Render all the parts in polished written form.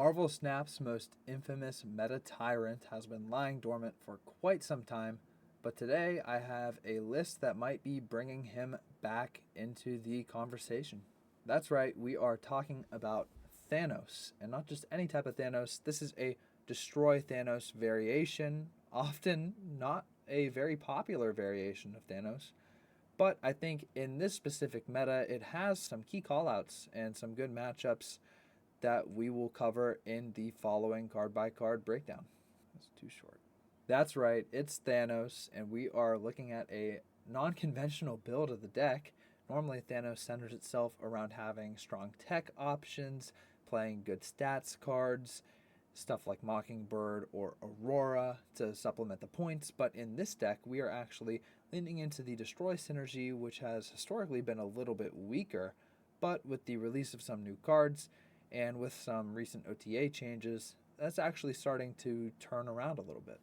Marvel Snap's most infamous meta tyrant has been lying dormant for quite some time, but today I have a list that might be bringing him back into the conversation. That's right, we are talking about Thanos, and not just any type of Thanos. This is a Destroy Thanos variation, often not a very popular variation of Thanos. But I think in this specific meta, it has some key callouts and some good matchups that we will cover in the following card-by-card breakdown. That's too short. That's right, it's Thanos, and we are looking at a non-conventional build of the deck. Normally, Thanos centers itself around having strong tech options, playing good stats cards, stuff like Mockingbird or Aurora to supplement the points, but in this deck, we are actually leaning into the Destroy synergy, which has historically been a little bit weaker, but with the release of some new cards, and with some recent OTA changes, that's actually starting to turn around a little bit.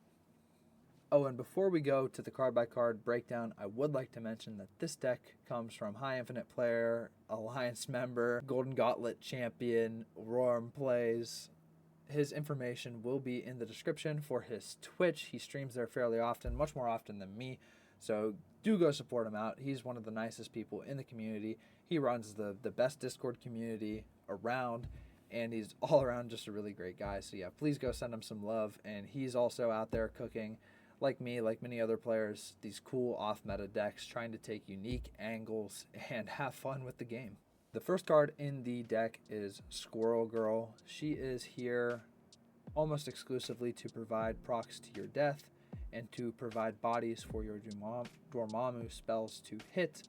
Oh, and before we go to the card-by-card breakdown, I would like to mention that this deck comes from High Infinite player, Alliance member, Golden Gauntlet champion, RoramPlays. His information will be in the description for his Twitch. He streams there fairly often, much more often than me, so do go support him out. He's one of the nicest people in the community. He runs the best Discord community around, and he's all around just a really great guy. So yeah, please go send him some love. And he's also out there cooking, like me, like many other players, these cool off-meta decks, trying to take unique angles and have fun with the game. The first card in the deck is Squirrel Girl. She is here almost exclusively to provide procs to your death and to provide bodies for your Dormammu spells to hit,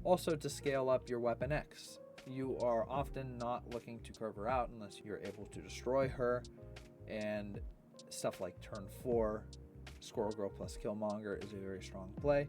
also to scale up your Weapon X. You are often not looking to curve her out unless you're able to destroy her, and stuff like turn 4, Squirrel Girl plus Killmonger is a very strong play.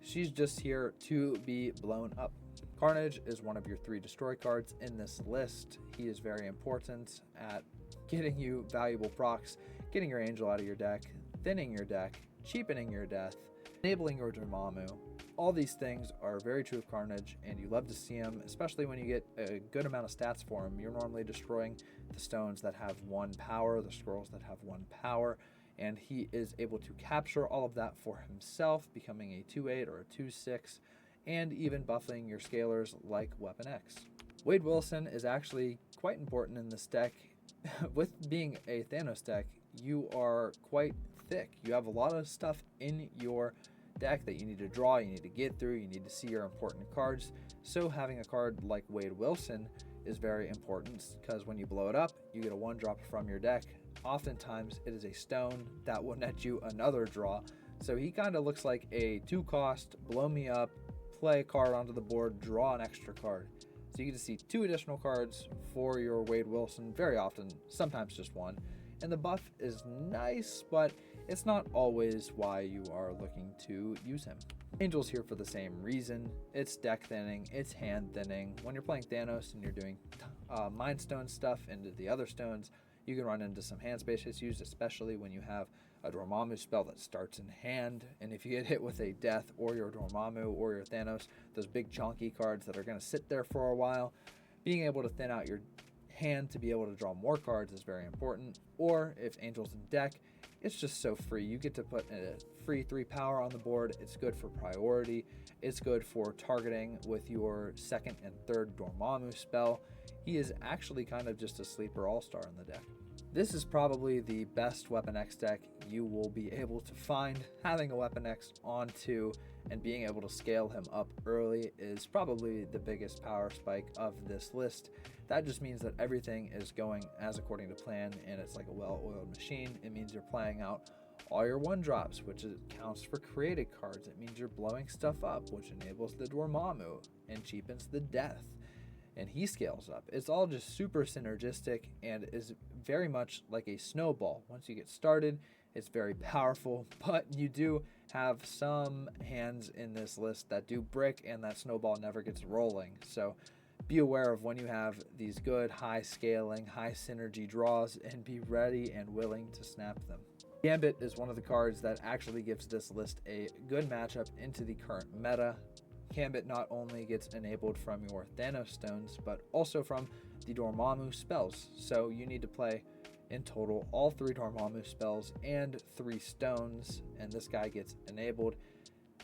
She's just here to be blown up. Carnage is one of your 3 destroy cards in this list. He is very important at getting you valuable procs, getting your angel out of your deck, thinning your deck, cheapening your death, enabling your Dormammu. All these things are very true of Carnage, and you love to see him, especially when you get a good amount of stats for him. You're normally destroying the stones that have 1 power, the scrolls that have 1 power, and he is able to capture all of that for himself, becoming a 2/8 or a 2/6, and even buffing your scalers like Weapon X. Wade Wilson is actually quite important in this deck. With being a Thanos deck, you are quite thick. You have a lot of stuff in your deck that you need to draw, you need to get through, you need to see your important cards. So having a card like Wade Wilson is very important, because when you blow it up, you get a 1-drop from your deck. Oftentimes it is a stone that will net you another draw. So he kind of looks like a 2-cost, blow me up, play a card onto the board, draw an extra card. So you get to see 2 additional cards for your Wade Wilson, very often, sometimes just 1. And the buff is nice, but it's not always why you are looking to use him. Angel's here for the same reason. It's deck thinning, it's hand thinning. When you're playing Thanos and you're doing Mind Stone stuff into the other stones, you can run into some hand space issues, especially when you have a Dormammu spell that starts in hand. And if you get hit with a death or your Dormammu or your Thanos, those big chunky cards that are going to sit there for a while, being able to thin out your hand to be able to draw more cards is very important. Or if Angel's in deck, it's just so free. You get to put a free 3 power on the board. It's good for priority. It's good for targeting with your 2nd and 3rd Dormammu spell. He is actually kind of just a sleeper all-star in the deck. This is probably the best Weapon X deck you will be able to find. Having a Weapon X onto and being able to scale him up early is probably the biggest power spike of this list. That just means that everything is going as according to plan, and it's like a well-oiled machine. It means you're playing out all your 1-drops, which counts for created cards. It means you're blowing stuff up, which enables the Dormammu and cheapens the death, and he scales up. It's all just super synergistic and is very much like a snowball. Once you get started, it's very powerful, but you do have some hands in this list that do brick, and that snowball never gets rolling. So be aware of when you have these good high scaling, high synergy draws, and be ready and willing to snap them. Gambit is one of the cards that actually gives this list a good matchup into the current meta. Gambit not only gets enabled from your Thanos stones, but also from the Dormammu spells. So you need to play in total all 3 Dormammu spells and 3 stones, and this guy gets enabled.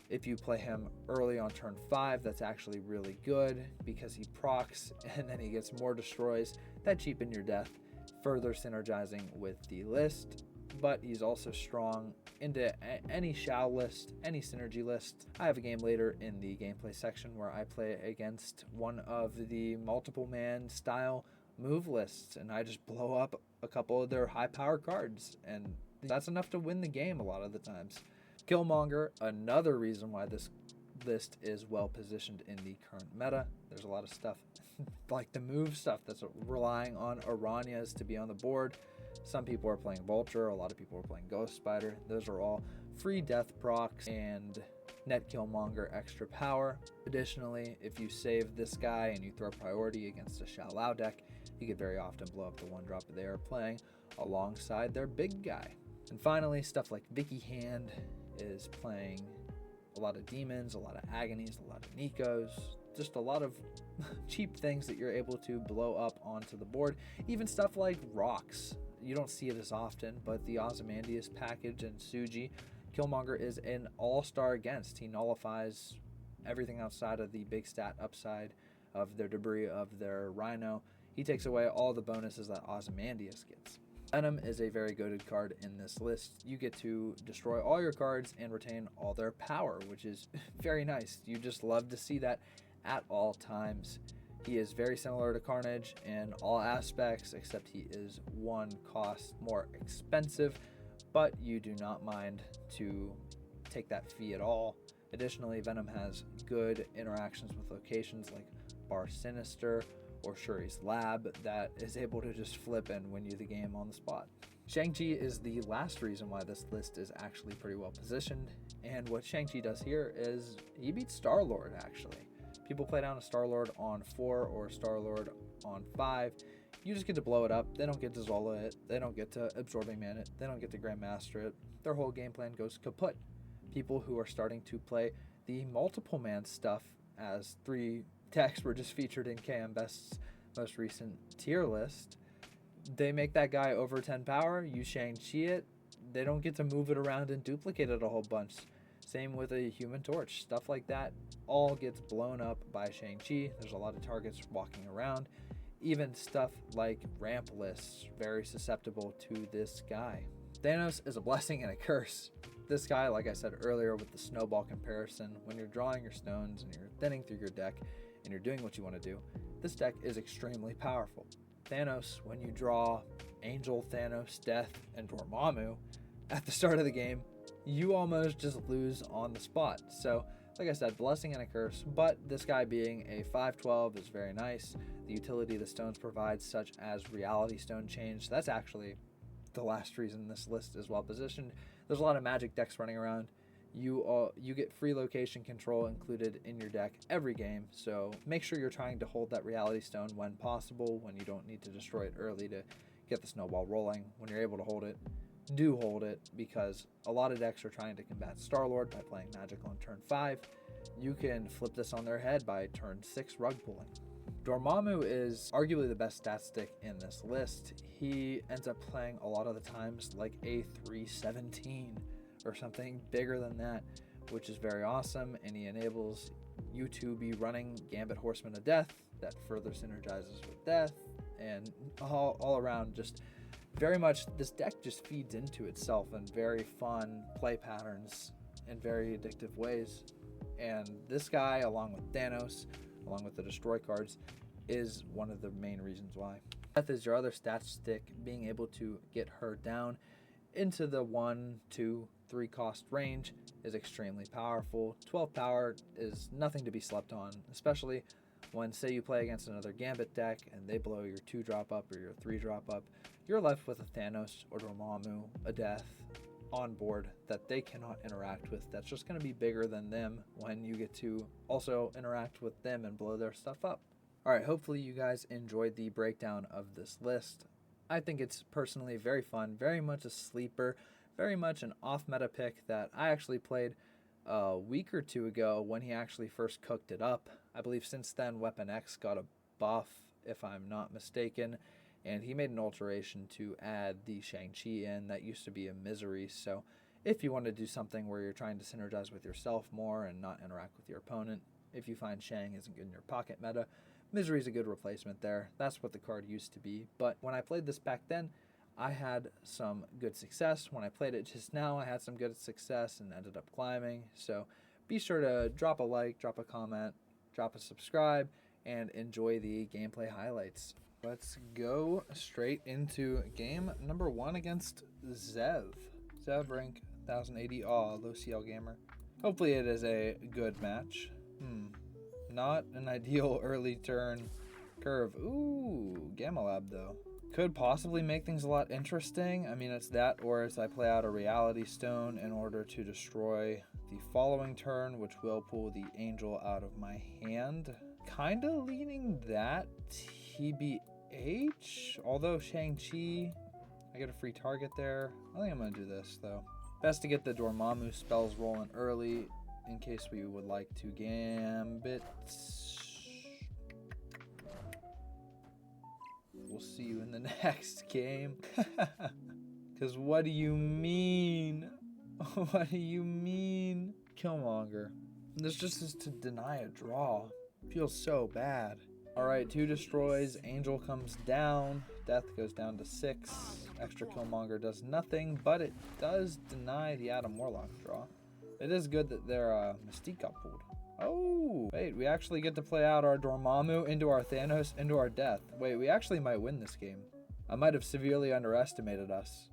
If you play him early on turn 5, that's actually really good because he procs and then he gets more destroys that cheapen your death, further synergizing with the list. But he's also strong into any Shao list, any synergy list. I have a game later in the gameplay section where I play against one of the multiple man style move lists, and I just blow up a couple of their high power cards, and that's enough to win the game a lot of the times. Killmonger, another reason why this list is well positioned in the current meta. There's a lot of stuff like the move stuff that's relying on Aranyas to be on the board. Some people are playing Vulture, a lot of people are playing Ghost Spider. Those are all free death procs and net Killmonger extra power. Additionally, if you save this guy and you throw priority against a Shao Lao deck, you could very often blow up the 1-drop they are playing alongside their big guy. And finally, stuff like Vicky Hand is playing a lot of demons, a lot of agonies, a lot of Nikos, just a lot of cheap things that you're able to blow up onto the board. Even stuff like rocks. You don't see it as often, but the Ozymandias package and Suji, Killmonger is an all-star against. He nullifies everything outside of the big stat upside of their debris of their Rhino. He takes away all the bonuses that Ozymandias gets. Venom is a very goated card in this list. You get to destroy all your cards and retain all their power, which is very nice. You just love to see that at all times. He is very similar to Carnage in all aspects, except he is 1 cost more expensive, but you do not mind to take that fee at all. Additionally, Venom has good interactions with locations like Bar Sinister or Shuri's Lab that is able to just flip and win you the game on the spot. Shang-Chi is the last reason why this list is actually pretty well positioned, and what Shang-Chi does here is he beats Star-Lord actually. People play down a Star-Lord on 4 or a Star-Lord on 5. You just get to blow it up. They don't get to Zola it. They don't get to Absorbing Man it. They don't get to Grandmaster it. Their whole game plan goes kaput. People who are starting to play the multiple man stuff, as 3 decks were just featured in KM Best's most recent tier list, they make that guy over 10 power. You Shang-Chi it. They don't get to move it around and duplicate it a whole bunch. Same with a Human Torch. Stuff like that all gets blown up by Shang-Chi. There's a lot of targets walking around. Even stuff like ramp lists, very susceptible to this guy. Thanos is a blessing and a curse. This guy, like I said earlier with the snowball comparison, when you're drawing your stones and you're thinning through your deck and you're doing what you want to do, this deck is extremely powerful. Thanos, when you draw Angel, Thanos, Death, and Dormammu at the start of the game, you almost just lose on the spot. So, like I said, blessing and a curse, but this guy being a 5/12 is very nice. The utility the stones provide, such as Reality Stone Change, that's actually the last reason this list is well positioned. There's a lot of magic decks running around. You get free location control included in your deck every game, so make sure you're trying to hold that Reality Stone when possible, when you don't need to destroy it early to get the snowball rolling. When you're able to hold it, do hold it, because a lot of decks are trying to combat Star-Lord by playing Magic on turn 5. You can flip this on their head by turn 6 rug pulling. Dormammu is arguably the best stat stick in this list. He ends up playing a lot of the times like a 317 or something bigger than that, which is very awesome, and he enables you to be running Gambit Horseman of Death that further synergizes with Death, and all around just very much this deck just feeds into itself in very fun play patterns in very addictive ways. And this guy, along with Thanos, along with the destroy cards, is one of the main reasons why. Death is your other stat stick. Being able to get her down into the 1, 2, 3 cost range is extremely powerful. 12 power is nothing to be slept on, especially when, say, you play against another Gambit deck and they blow your 2-drop up or your 3-drop up. You're left with a Thanos or Dormammu, a Death on board that they cannot interact with. That's just going to be bigger than them when you get to also interact with them and blow their stuff up. Alright, hopefully you guys enjoyed the breakdown of this list. I think it's personally very fun, very much a sleeper, very much an off-meta pick that I actually played a week or 2 ago when he actually first cooked it up. I believe since then Weapon X got a buff if I'm not mistaken. And he made an alteration to add the Shang-Chi in. That used to be a misery. So if you want to do something where you're trying to synergize with yourself more and not interact with your opponent, if you find Shang isn't good in your pocket meta, misery is a good replacement there. That's what the card used to be. But when I played this back then, I had some good success. When I played it just now, I had some good success and ended up climbing. So be sure to drop a like, drop a comment, drop a subscribe, and enjoy the gameplay highlights. Let's go straight into game number 1 against Zev. Zev rank 1080. Aw, low CL gamer. Hopefully it is a good match. Not an ideal early turn curve. Ooh, Gamma Lab though. Could possibly make things a lot interesting. I mean, it's that, or as I play out a Reality Stone in order to destroy the following turn, which will pull the Angel out of my hand. Kinda leaning that TBH, although Shang-Chi, I get a free target there. I think I'm gonna do this though. Best to get the Dormammu spells rolling early in case we would like to Gambit. We'll see you in the next game. Because what do you mean? What do you mean? Killmonger. This just is to deny a draw. Feels so bad. Alright, 2 destroys. Angel comes down. Death goes down to 6. Extra Killmonger does nothing, but it does deny the Adam Warlock draw. It is good that their Mystique got pulled. Oh, wait, we actually get to play out our Dormammu into our Thanos into our death. Wait, we actually might win this game. I might have severely underestimated us.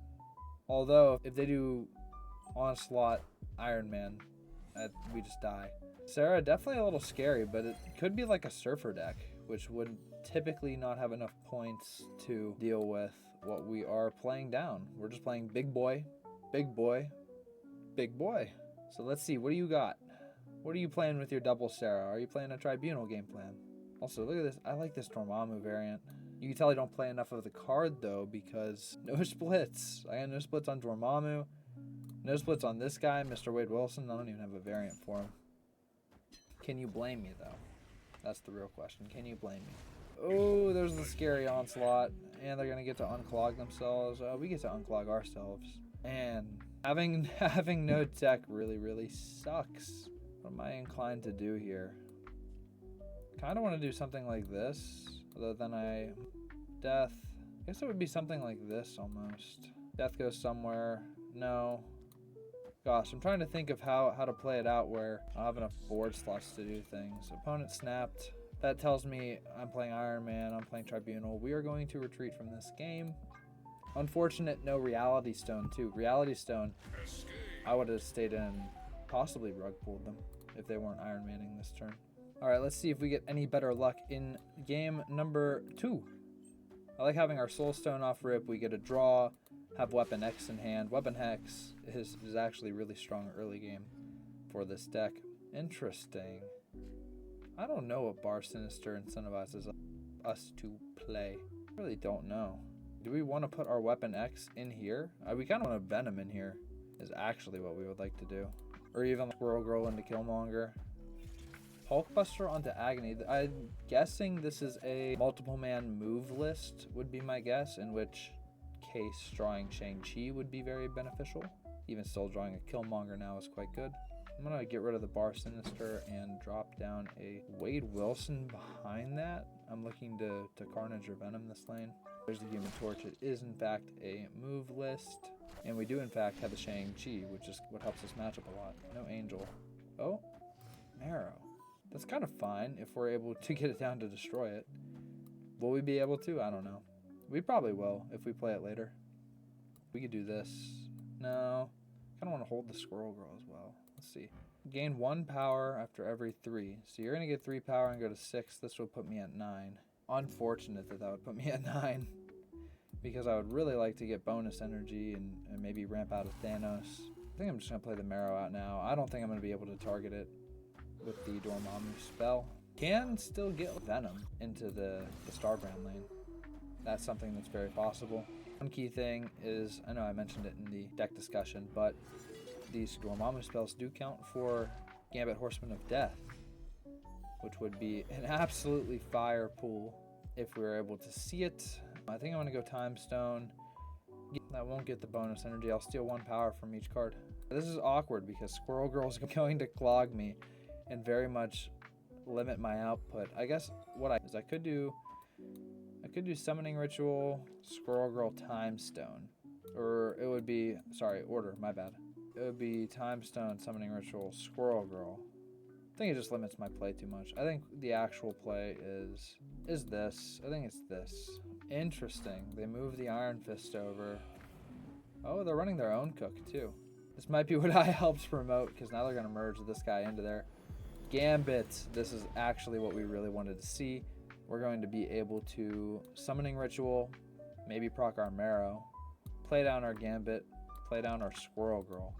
Although, if they do Onslaught Iron Man, we just die. Sarah, definitely a little scary, but it could be like a Surfer deck, which would typically not have enough points to deal with what we are playing down. We're just playing big boy, big boy, big boy. So let's see, what do you got? What are you playing with your double Sarah? Are you playing a Tribunal game plan? Also, look at this. I like this Dormammu variant. You can tell I don't play enough of the card, though, because no splits. I got no splits on Dormammu. No splits on this guy, Mr. Wade Wilson. I don't even have a variant for him. Can you blame me, though? That's the real question. Can you blame me? Oh, there's the scary Onslaught. And they're going to get to unclog themselves. We get to unclog ourselves. And having no tech really sucks. What am I inclined to do here? Kind of want to do something like this. Other than Death. I guess it would be something like this almost. Death goes somewhere. No. Gosh, I'm trying to think of how to play it out where I'll have enough board slots to do things. Opponent snapped. That tells me I'm playing Iron Man. I'm playing Tribunal. We are going to retreat from this game. Unfortunate, no Reality Stone too. Reality Stone, I would have stayed in, possibly rug pulled them if they weren't Iron Manning this turn. All right, let's see if we get any better luck in game number 2. I like having our Soul Stone off rip. We get a draw, have Weapon X in hand. Weapon X is actually really strong early game for this deck. Interesting. I don't know what Bar Sinister incentivizes us to play. I really don't know. Do we want to put our Weapon X in here? We kind of want a Venom in here is actually what we would like to do. Or even Squirrel Girl into Killmonger. Hulkbuster onto Agony. I'm guessing this is a multiple man move list would be my guess, in which case drawing Shang-Chi would be very beneficial. Even still, drawing a Killmonger now is quite good. I'm going to get rid of the Bar Sinister and drop down a Wade Wilson behind that. I'm looking to Carnage or Venom this lane. There's the Human Torch. It is in fact a move list. And we do in fact have the Shang-Chi, which is what helps us match up a lot. No Angel. Oh, Marrow. That's kind of fine if we're able to get it down to destroy it. Will we be able to? I don't know. We probably will if we play it later. We could do this. No. I kind of want to hold the Squirrel Girl as well. Let's see. Gain 1 power after every 3. So you're going to get 3 power and go to 6. This would put me at 9. Unfortunate that would put me at 9. Because I would really like to get bonus energy and maybe ramp out of Thanos. I think I'm just going to play the Marrow out now. I don't think I'm going to be able to target it with the Dormammu spell. Can still get Venom into the Starbrand lane. That's something that's very possible. One key thing is, I know I mentioned it in the deck discussion, but these Dormammu spells do count for Gambit Horseman of Death, which would be an absolutely fire pool if we were able to see it. I think I'm going to go Time Stone. That won't get the bonus energy. I'll steal 1 power from each card. This is awkward because Squirrel Girl is going to clog me and very much limit my output. I guess what I could do Summoning Ritual, Squirrel Girl, Time Stone. Or it would be, sorry, order, my bad. It would be Time Stone, Summoning Ritual, Squirrel Girl. I think it just limits my play too much. I think the actual play is this. I think it's this. Interesting. They move the Iron Fist over. Oh, they're running their own cook too. This might be what I helped promote because now they're going to merge this guy into there. Gambit. This is actually what we really wanted to see. We're going to be able to Summoning Ritual, maybe proc our Marrow, play down our Gambit, play down our Squirrel Girl.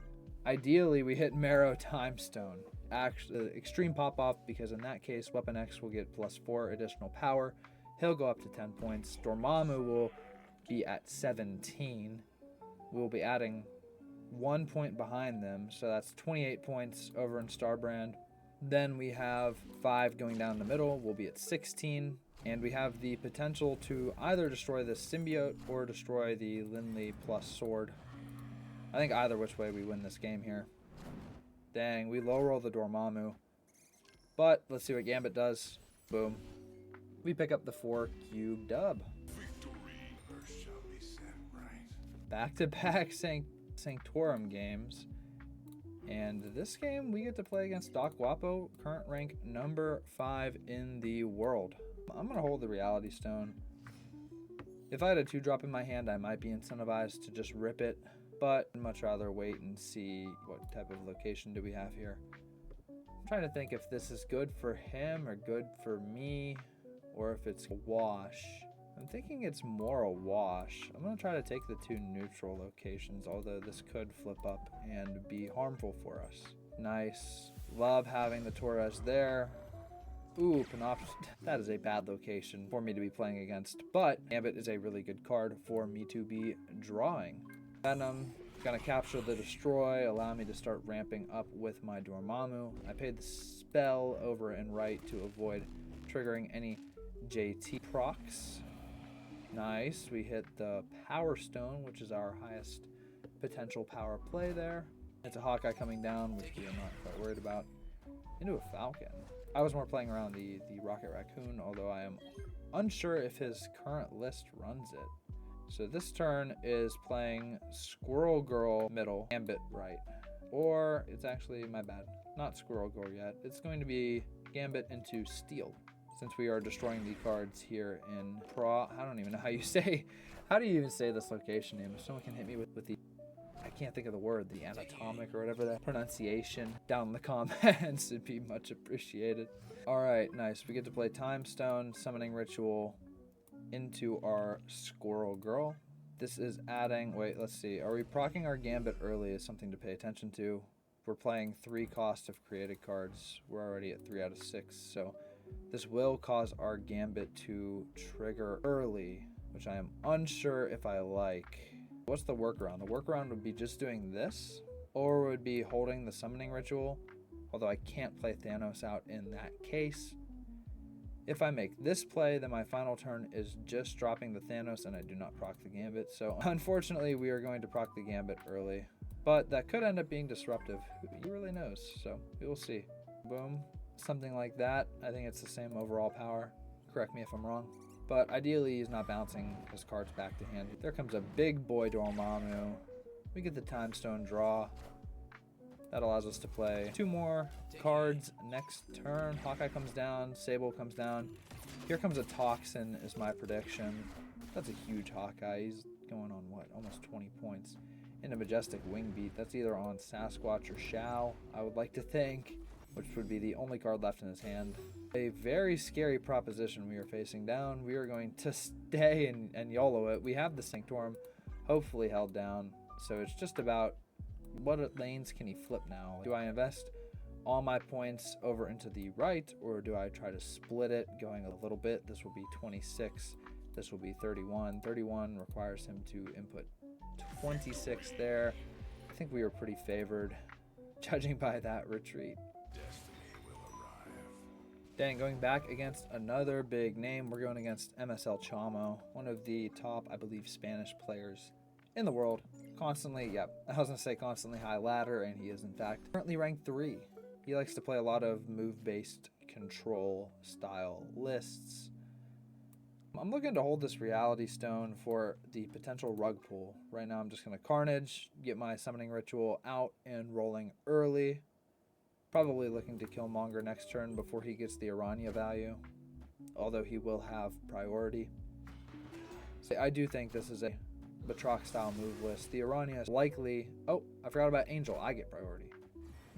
Ideally, we hit Marrow Time Stone. Actually, extreme pop off because in that case, Weapon X will get +4 additional power. He'll go up to 10 points. Dormammu will be at 17. We'll be adding 1 point behind them, so that's 28 points over in Starbrand. Then we have 5 going down the middle. We'll be at 16. And we have the potential to either destroy the symbiote or destroy the Lindley plus sword. I think either which way we win this game here. Dang, we low roll the Dormammu. But let's see what Gambit does. Boom. We pick up the 4 cube dub. Back-to-back Sanctorum games. And this game we get to play against Doc Guapo, current rank number 5 in the world. I'm going to hold the Reality Stone. If I had a 2-drop in my hand, I might be incentivized to just rip it, but I'd much rather wait and see what type of location do we have here. I'm trying to think if this is good for him or good for me, or if it's a wash. I'm thinking it's more a wash. I'm going to try to take the 2 neutral locations, although this could flip up and be harmful for us. Nice. Love having the Torres there. Ooh, Panopticon. That is a bad location for me to be playing against, but Gambit is a really good card for me to be drawing. Venom, gonna capture the Destroy, allow me to start ramping up with my Dormammu. I paid the spell over and right to avoid triggering any JT procs. Nice, we hit the Power Stone, which is our highest potential power play there. It's a Hawkeye coming down, which we are not quite worried about. Into a Falcon. I was more playing around the Rocket Raccoon, although I am unsure if his current list runs it. So this turn is playing Squirrel Girl middle, Gambit right. Or it's actually, my bad, not Squirrel Girl yet. It's going to be Gambit into Steel, since we are destroying the cards here in I don't even know how you even say this location name. If someone can hit me with the, I can't think of the word, the anatomic or whatever that pronunciation down in the comments, it'd be much appreciated. All right, nice. We get to play Time Stone, Summoning Ritual into our Squirrel Girl. This is adding, wait, let's see. Are we proccing our Gambit early is something to pay attention to. We're playing 3 cost of created cards. We're already at 3 out of 6, so this will cause our Gambit to trigger early, which I am unsure if I like. What's the workaround? The workaround would be just doing this, or would be holding the Summoning Ritual, although I can't play Thanos out in that case. If I make this play, then my final turn is just dropping the Thanos and I do not proc the Gambit. So unfortunately, we are going to proc the Gambit early, but that could end up being disruptive. Who really knows? So we will see. Boom. Something like that. I think it's the same overall power. Correct me if I'm wrong. But ideally, he's not bouncing his cards back to hand. There comes a big boy Dormammu. We get the Time Stone draw. That allows us to play 2 more cards next turn. Hawkeye comes down. Sable comes down. Here comes a Toxin is my prediction. That's a huge Hawkeye. He's going on, what, almost 20 points. In a Majestic Wing Beat. That's either on Sasquatch or Shao, I would like to think, which would be the only card left in his hand. A very scary proposition we are facing down. We are going to stay and YOLO it. We have the Sanctorum hopefully held down, so it's just about what lanes can he flip now. Do I invest all my points over into the right, or do I try to split it going a little bit? This will be 26. This will be 31. 31 requires him to input 26 there. I think we were pretty favored, judging by that retreat. Dang, going back against another big name. We're going against MSL Chamo, one of the top, I believe, Spanish players in the world. Constantly, yep, I was going to say constantly high ladder, and he is, in fact, currently ranked 3. He likes to play a lot of move-based control style lists. I'm looking to hold this reality stone for the potential rug pull. Right now, I'm just going to Carnage, get my summoning ritual out and rolling early. Probably looking to Killmonger next turn before he gets the Aranya value, although he will have priority. So I do think this is a Batroc style move list. The Aranya is likely... Oh, I forgot about Angel. I get priority.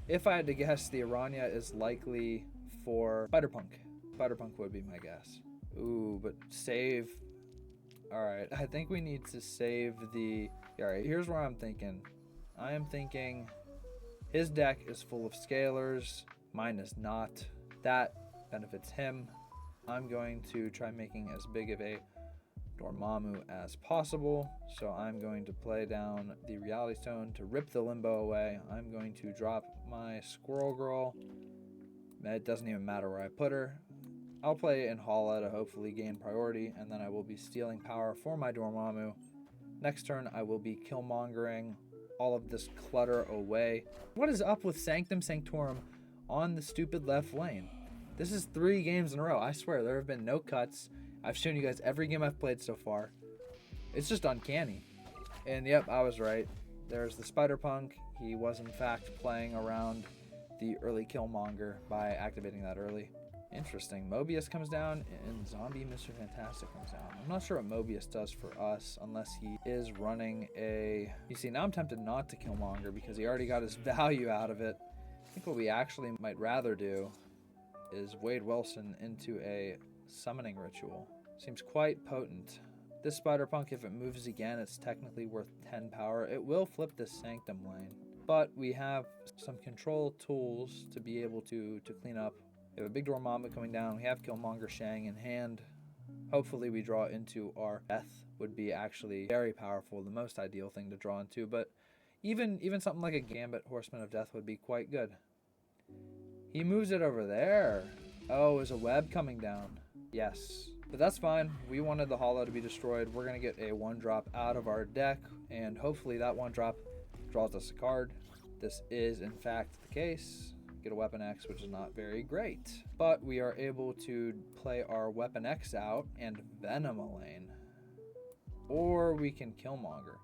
If I had to guess, the Aranya is likely for Spider-Punk. Spider-Punk would be my guess. Ooh, but save... Alright, I think we need to save the... Alright, here's where I'm thinking. I am thinking... His deck is full of scalers. Mine is not. That benefits him. I'm going to try making as big of a Dormammu as possible. So I'm going to play down the Reality Stone to rip the Limbo away. I'm going to drop my Squirrel Girl. It doesn't even matter where I put her. I'll play in Hala to hopefully gain priority, and then I will be stealing power for my Dormammu. Next turn, I will be Killmongering all of this clutter away. What is up with Sanctum Sanctorum on the stupid left lane? This is 3 games in a row. I swear, there have been no cuts. I've shown you guys every game I've played so far. It's just uncanny. And yep, I was right. There's the Spider-Punk. He was in fact playing around the early Killmonger by activating that early. Interesting. Mobius comes down and Zombie Mr. Fantastic comes down. I'm not sure what Mobius does for us unless he is running a... You see, now I'm tempted not to Killmonger because he already got his value out of it. I think what we actually might rather do is Wade Wilson into a summoning ritual. Seems quite potent. This Spider-Punk, if it moves again, it's technically worth 10 power. It will flip this Sanctum lane. But we have some control tools to be able to clean up. We have a big Dormammu coming down. We have Killmonger Shang in hand. Hopefully we draw into our death would be actually very powerful, the most ideal thing to draw into. But even something like a Gambit Horseman of Death would be quite good. He moves it over there. Oh, is a web coming down? Yes. But that's fine. We wanted the Hollow to be destroyed. We're going to get a 1-drop out of our deck. And hopefully that 1-drop draws us a card. This is in fact the case. Get a Weapon X, which is not very great. But we are able to play our Weapon X out and Venom a lane. Or we can Killmonger.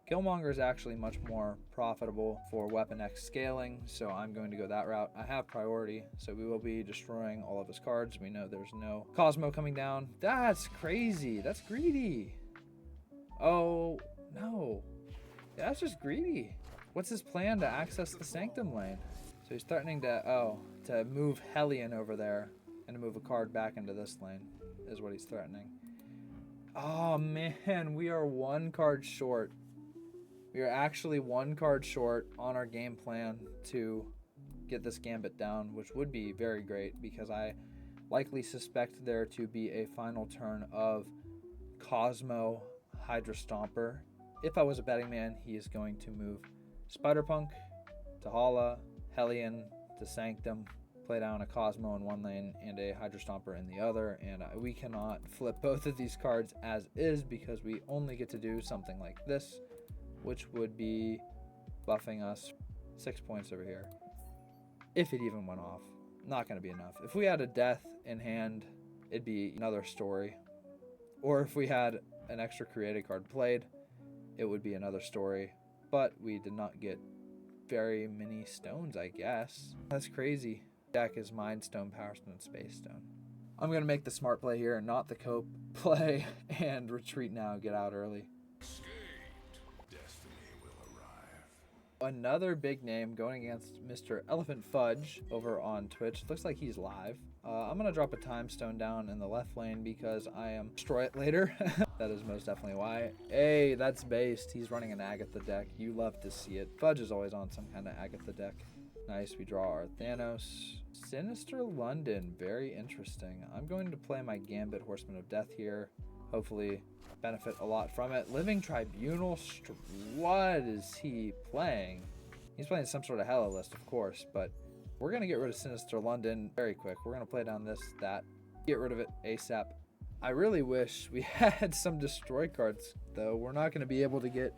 Killmonger is actually much more profitable for Weapon X scaling, so I'm going to go that route. I have priority, so we will be destroying all of his cards. We know there's no Cosmo coming down. That's crazy. That's greedy. Oh, no. Yeah, that's just greedy. What's his plan to access the Sanctum lane? So he's threatening to move Hellion over there and to move a card back into this lane is what he's threatening. Oh man, we are 1 card short. We are actually 1 card short on our game plan to get this Gambit down, which would be very great because I likely suspect there to be a final turn of Cosmo Hydra Stomper. If I was a betting man, he is going to move Spider-Punk to Hala, Hellion to Sanctum, play down a Cosmo in one lane and a Hydra Stomper in the other, and we cannot flip both of these cards as is because we only get to do something like this, which would be buffing us 6 points over here. If it even went off. Not going to be enough. If we had a death in hand, it'd be another story. Or if we had an extra created card played, it would be another story. But we did not get very many stones, I guess. That's crazy. Deck is Mind Stone, Power Stone, Space Stone. I'm going to make the smart play here and not the cope play and retreat now, get out early. Another big name going against Mr. Elephant Fudge over on Twitch. Looks like he's live. I'm going to drop a Time Stone down in the left lane because I am destroy it later. That is most definitely why. Hey, that's based. He's running an Agatha deck. You love to see it. Fudge is always on some kind of Agatha deck. Nice, we draw our Thanos. Sinister London, very interesting. I'm going to play my Gambit Horseman of Death here. Hopefully benefit a lot from it. Living Tribunal, what is he playing? He's playing some sort of Hella list, of course, but We're going to get rid of Sinister London very quick. We're going to play down this, that, get rid of it ASAP. I really wish we had some destroy cards, though. We're not going to be able to get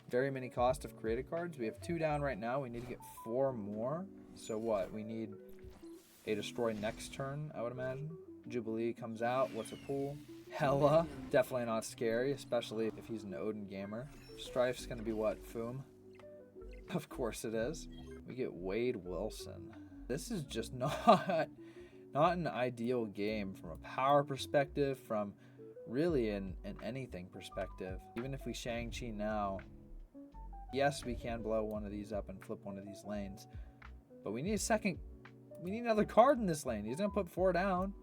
very many cost of created cards. We have 2 down right now. We need to get 4 more. So what? We need a destroy next turn, I would imagine. Jubilee comes out. What's a pool? Hella. Definitely not scary, especially if he's an Odin gamer. Strife's going to be what? Foom? Of course it is. We get Wade Wilson. This is just not an ideal game from a power perspective, from really an anything perspective. Even if we Shang-Chi now, yes, we can blow one of these up and flip one of these lanes. But we need another card in this lane. He's going to put 4 down.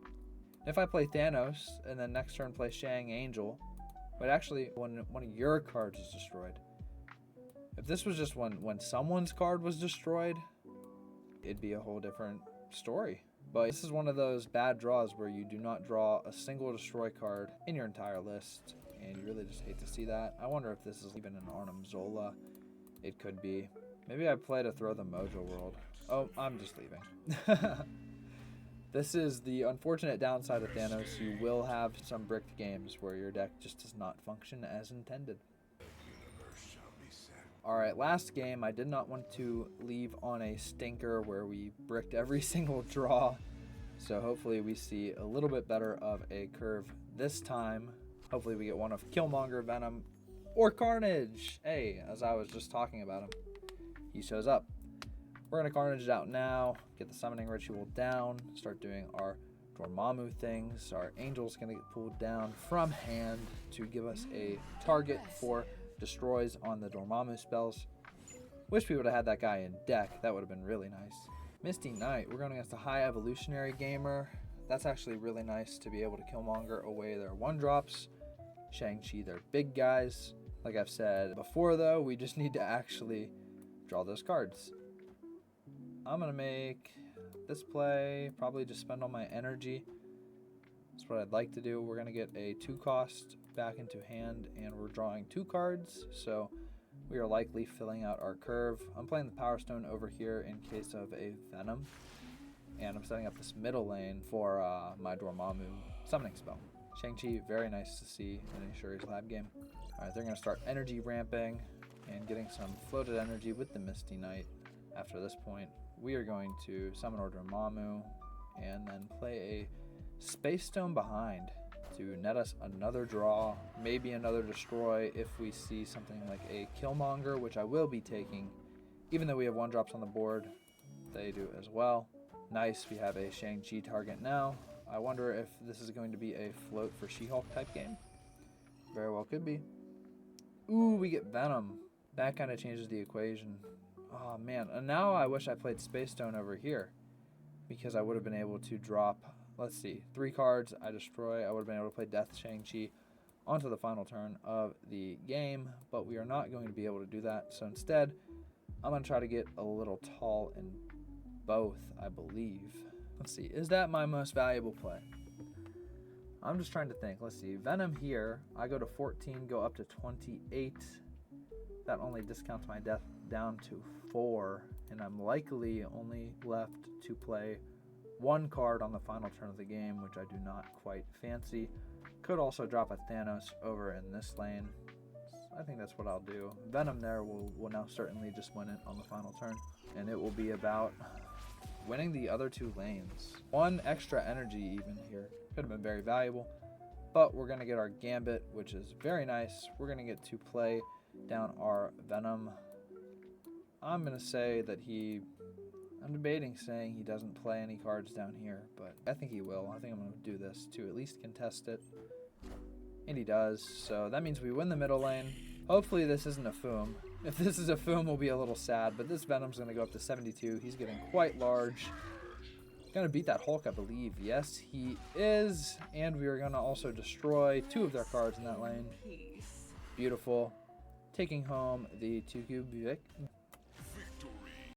If I play Thanos, and then next turn play Shang Angel, but actually when one of your cards is destroyed. If this was just when someone's card was destroyed, it'd be a whole different story. But this is one of those bad draws where you do not draw a single destroy card in your entire list, and you really just hate to see that. I wonder if this is even an Arnim Zola. It could be. Maybe I play to throw the Mojo World. Oh, I'm just leaving. This is the unfortunate downside of Thanos. You will have some bricked games where your deck just does not function as intended. Alright, last game, I did not want to leave on a stinker where we bricked every single draw. So hopefully we see a little bit better of a curve this time. Hopefully we get one of Killmonger, Venom, or Carnage. Hey, as I was just talking about him, he shows up. We're going to Carnage it out now, get the summoning ritual down, start doing our Dormammu things. Our Angel's going to get pulled down from hand to give us a target for destroys on the Dormammu spells. Wish we would have had that guy in deck. That would have been really nice. Misty Knight, we're going against a high evolutionary gamer. That's actually really nice to be able to Killmonger away their 1-drops. Shang-Chi, they're big guys. Like I've said before though, we just need to actually draw those cards. I'm going to make this play, probably just spend all my energy. That's what I'd like to do. We're going to get a 2-cost back into hand, and we're drawing 2 cards, so we are likely filling out our curve. I'm playing the Power Stone over here in case of a Venom, and I'm setting up this middle lane for my Dormammu summoning spell. Shang-Chi, very nice to see in a Shuri's Lab game. Alright, they're going to start energy ramping and getting some floated energy with the Misty Knight. After this point, we are going to summon our Dormammu and then play a Space Stone behind to net us another draw, maybe another destroy if we see something like a Killmonger, which I will be taking. Even though we have 1-drops on the board, they do as well. Nice, we have a Shang-Chi target now. I wonder if this is going to be a float for She-Hulk type game. Very well could be. Ooh, we get Venom. That kind of changes the equation. Oh man, and now I wish I played Space Stone over here, because I would have been able to drop, let's see, 3 cards, I destroy. I would have been able to play Death Shang-Chi onto the final turn of the game, but we are not going to be able to do that. So instead, I'm going to try to get a little tall in both, I believe. Let's see, is that my most valuable play? I'm just trying to think. Let's see, Venom here, I go to 14, go up to 28. That only discounts my death down to 4, and I'm likely only left to play 1 card on the final turn of the game, which I do not quite fancy. Could also drop a Thanos over in this lane. I think that's what I'll do. Venom there will now certainly just win it on the final turn, and it will be about winning the other 2 lanes. 1 extra energy even here. Could have been very valuable, but we're going to get our Gambit, which is very nice. We're going to get to play down our Venom. I'm going to say that I'm debating saying he doesn't play any cards down here, but I think he will. I think I'm going to do this to at least contest it, and he does. So that means we win the middle lane. Hopefully this isn't a Foom. If this is a Foom, we'll be a little sad, but this Venom's going to go up to 72. He's getting quite large. Going to beat that Hulk, I believe. Yes, he is, and we are going to also destroy 2 of their cards in that lane. Beautiful. Taking home the 2-cube